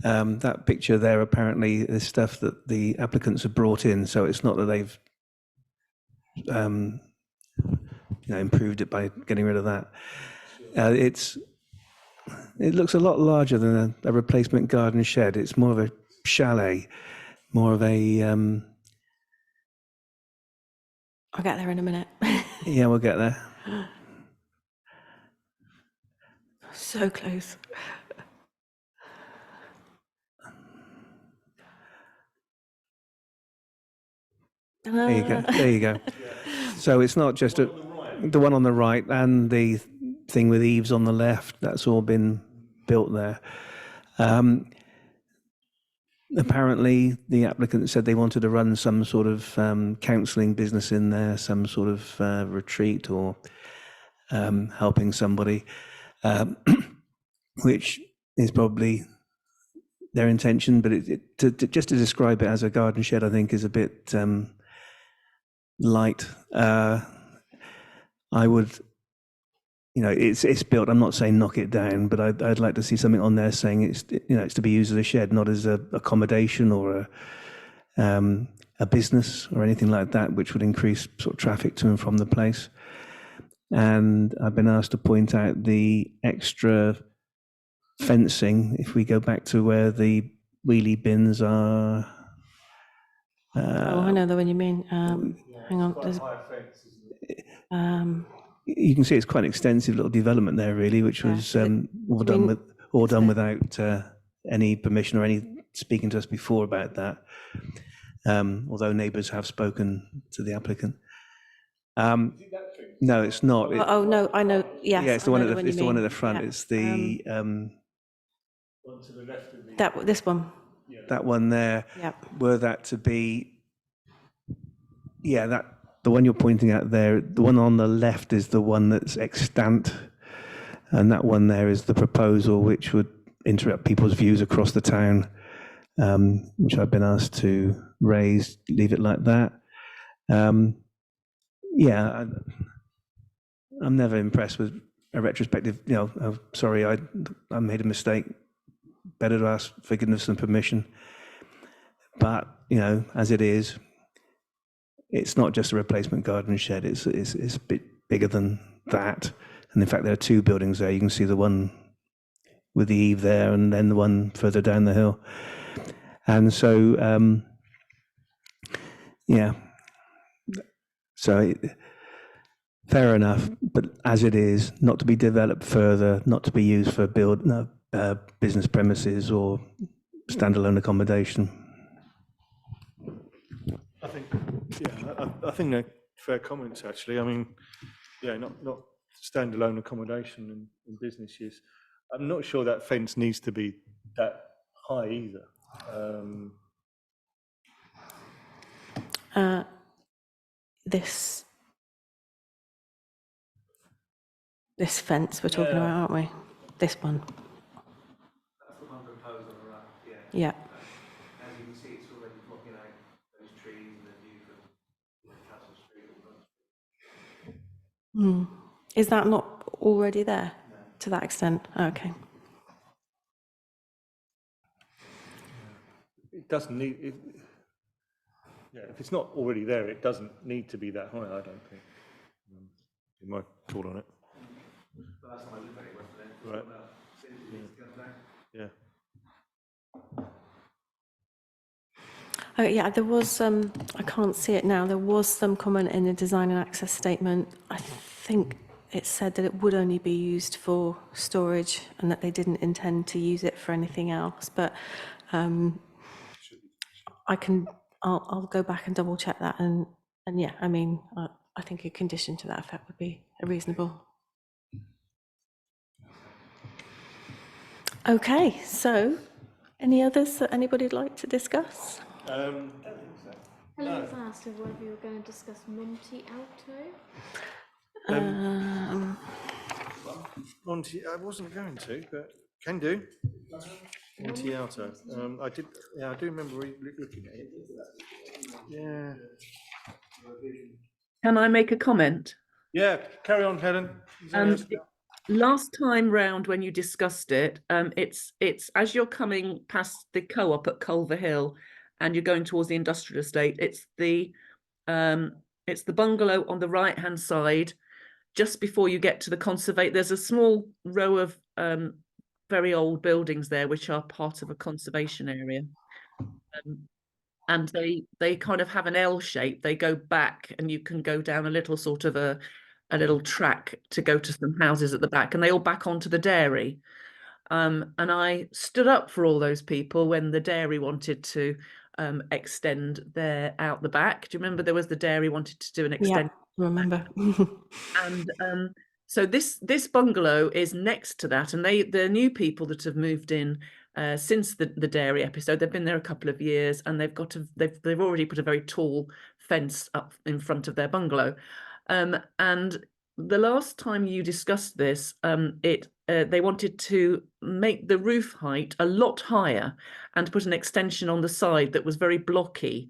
That picture there apparently is stuff that the applicants have brought in, so it's not that they've improved it by getting rid of that. It looks a lot larger than a replacement garden shed. It's more of a chalet, more of a I'll get there in a minute. yeah, we'll get there. So close. There you go. There you go. So it's not just the one on the right and the thing with eaves on the left. That's all been built there. Apparently, the applicant said they wanted to run some sort of counselling business in there, some sort of retreat or helping somebody, which is probably their intention. But just to describe it as a garden shed, I think, is a bit light. I would, it's built. I'm not saying knock it down, but I'd like to see something on there saying it's to be used as a shed, not as a accommodation or a business or anything like that, which would increase sort of traffic to and from the place. And I've been asked to point out the extra fencing. If we go back to where the wheelie bins are. Oh, I know the one you mean. Hang on. There's, you can see it's quite an extensive little development there, really, which was all done without any permission or any speaking to us before about that. Although neighbours have spoken to the applicant. No, it's not. oh no, I know. Yes, yeah, it's the one at the one at the front. Yeah. It's the One to the left of me. this one. that one there. Yeah. Were that to be, the one you're pointing at there, the one on the left is the one that's extant, and that one there is the proposal which would interrupt people's views across the town, which I've been asked to raise, leave it like that. I'm never impressed with a retrospective, oh, sorry, I made a mistake, better to ask forgiveness than permission. But, as it is, it's not just a replacement garden shed, it's a bit bigger than that. And in fact, there are two buildings there. You can see the one with the eave there and then the one further down the hill. And so, so fair enough, but as it is, not to be developed further, not to be used for business premises or standalone accommodation. I think they're fair comments, actually. I mean, not standalone accommodation and business use. I'm not sure that fence needs to be that high either. This fence we're talking about, aren't we? This one. That's the one proposed on the right, Yeah. As you can see, it's already blocking out those trees and the view from Castle Street. Is that not already there to that extent? Okay. It doesn't need, if it's not already there, it doesn't need to be that high, I don't think. You might call on it. But that's not very well for them. Right. Yeah. There was I can't see it now. There was some comment in the design and access statement. I think it said that it would only be used for storage and that they didn't intend to use it for anything else. But I'll go back and double check that. And yeah, I mean, I think a condition to that effect would be reasonable. Okay, so any others that anybody'd like to discuss? Helen was asked whether you were going to discuss Monte Alto. Monty, I wasn't going to, but can do. Monty Alto. I did. Yeah, I do remember looking at it. Yeah. Can I make a comment? Yeah. Carry on, Helen. Is there anything else? Last time round when you discussed it, it's as you're coming past the co-op at Culver Hill and you're going towards the industrial estate, it's the bungalow on the right hand side just before you get to the conservate. There's a small row of very old buildings there which are part of a conservation area. And they kind of have an L shape. They go back and you can go down a little sort of a little track to go to some houses at the back, and they all back onto the dairy. And I stood up for all those people when the dairy wanted to extend their out the back. Do you remember there was the dairy wanted to do an extension? Yeah, remember. And so this bungalow is next to that, and the new people that have moved in since the dairy episode, they've been there a couple of years, and they've already put a very tall fence up in front of their bungalow. And the last time you discussed this, they wanted to make the roof height a lot higher and put an extension on the side that was very blocky.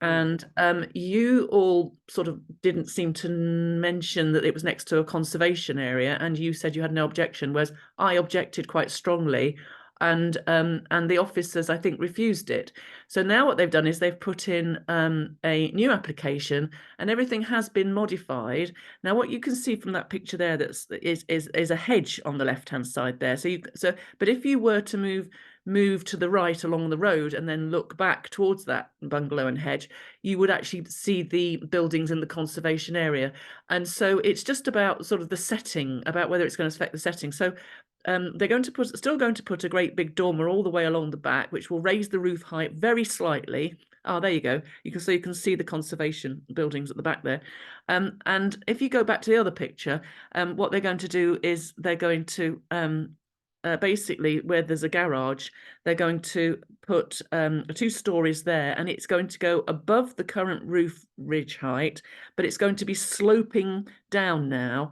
And you all sort of didn't seem to mention that it was next to a conservation area, and you said you had no objection, whereas I objected quite strongly. And the officers, I think, refused it. So now what they've done is they've put in a new application, and everything has been modified. Now, what you can see from that picture there is a hedge on the left-hand side there. But if you were to move to the right along the road and then look back towards that bungalow and hedge, you would actually see the buildings in the conservation area. And so it's just about sort of the setting, about whether it's going to affect the setting. So they're still going to put a great big dormer all the way along the back, which will raise the roof height very slightly. Oh, there you go. You can see the conservation buildings at the back there. And if you go back to the other picture, what they're going to do is they're going to basically, where there's a garage, they're going to put 2 stories there, and it's going to go above the current roof ridge height, but it's going to be sloping down now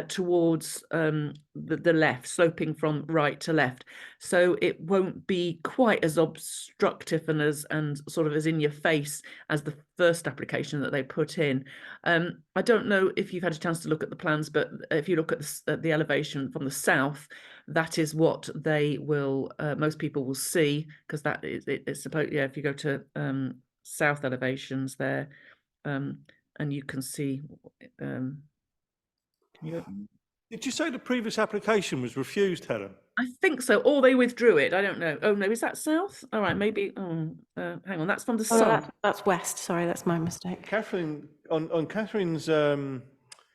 towards the left, sloping from right to left. So it won't be quite as obstructive and sort of as in your face as the first application that they put in. I don't know if you've had a chance to look at the plans, but if you look at the elevation from the south, that is what they will, most people will see, because that is, it's supposed, yeah, if you go to south elevations there, and you can see, Did you say the previous application was refused, Helen? I think so, or they withdrew it, I don't know. Oh no, is that south? All right, maybe, hang on, that's from the Oh, south. that's west. Sorry, that's my mistake. Catherine, on Catherine's, No,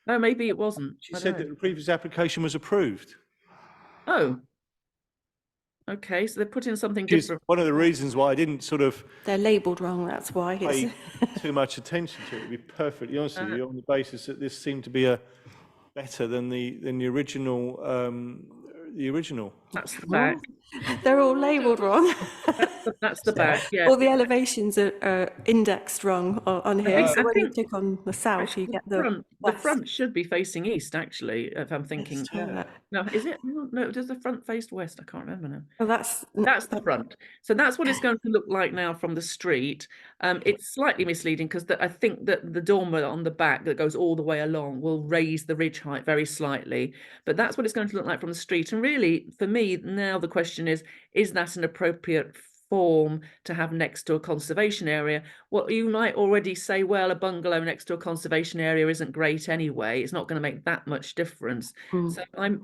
maybe it wasn't. she I said don't that know. the previous application was approved. Oh. Okay, so they put in something Which is different. one of the reasons why I didn't sort of They're labelled wrong, that's why. pay too much attention to it, to be perfectly honest with you, on the basis that this seemed to be better than the original. That's the back. They're all labelled wrong. That's the back, yeah. All the elevations are indexed wrong on here. I So when you think- click on the south, you get the The west. front should be facing east, actually, if I'm thinking. Let's try that. No, is it? No, does the front face west? I can't remember now. Oh, that's That's the front. So that's what it's going to look like now from the street. It's slightly misleading because I think that the dormer on the back that goes all the way along will raise the ridge height very slightly. But that's what it's going to look like from the street. And really, for me, now the question is that an appropriate form to have next to a conservation area? Well, you might already say, well, a bungalow next to a conservation area isn't great anyway. It's not going to make that much difference. So I'm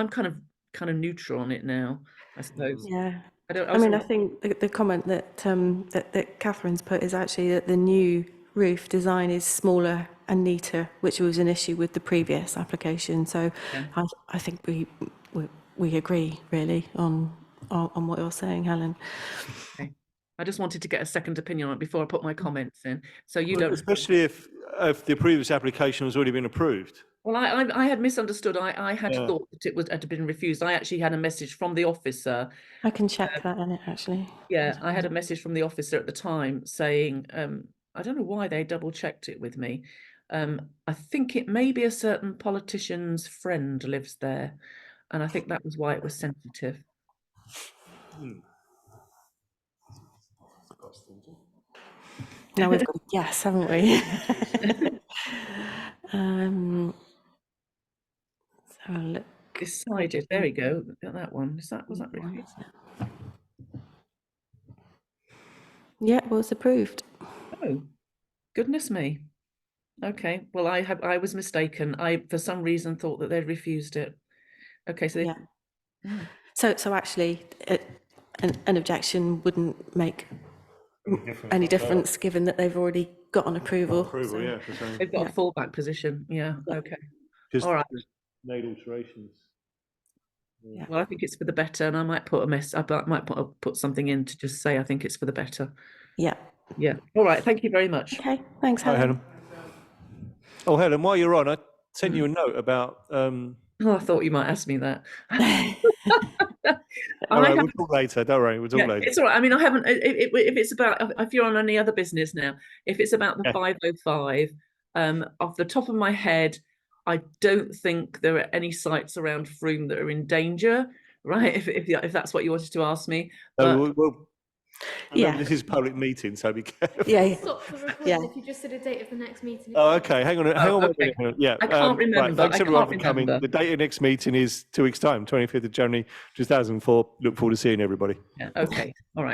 kind of neutral on it now, I suppose. Yeah. I I mean, I think the comment that that Catherine's put is actually that the new roof design is smaller and neater, which was an issue with the previous application. So Yeah. I think we agree really on what you're saying, Helen. Okay. I just wanted to get a second opinion on it before I put my comments in. So you don't. Especially if the previous application has already been approved. Well, I had misunderstood. I had Yeah. thought that it had been refused. I actually had a message from the officer. I can check that in it actually. Yeah, I had a message from the officer at the time saying, I don't know why they double checked it with me. I think it may be a certain politician's friend lives there, and I think that was why it was sensitive. Now we've got a guess, haven't we? Let's have a look. Decided. There we go. Got that one. Was that refused? Yeah, it was approved. Oh, goodness me. Okay. Well, I was mistaken. I for some reason thought that they'd refused it. Okay, so they, Yeah. So actually, an objection wouldn't make any difference, given that they've already got an approval. Approval, so- yeah. 'cause they they've got a fallback position. Yeah. Okay. just All right. made alterations. Well, I think it's for the better, and I might put I might put something in to just say I think it's for the better. Yeah. Yeah. All right. Thank you very much. Okay. Thanks, Hi, Helen. Helen. Oh, Helen, while you're on, I sent you a note about. Oh, I thought you might ask me that. All right, I we'll haven't- talk later. Don't worry, we'll talk yeah, later. it's all right. I mean, I haven't. If it's about, if you're on any other business now, if it's about the Yeah. 505, off the top of my head, I don't think there are any sites around Frome that are in danger. Right? If that's what you wanted to ask me. No, Yeah. This is a public meeting, so be careful. Yeah. Stop the recording Yeah. if you just said a date of the next meeting. Oh, okay. Hang on. Hang on. One okay. minute, hang on. Yeah. I can't remember, Right, thanks I everyone can't for coming. remember. The date of next meeting is 2 weeks' time, 25th of January, 2004. Look forward to seeing everybody. Yeah, okay. All right.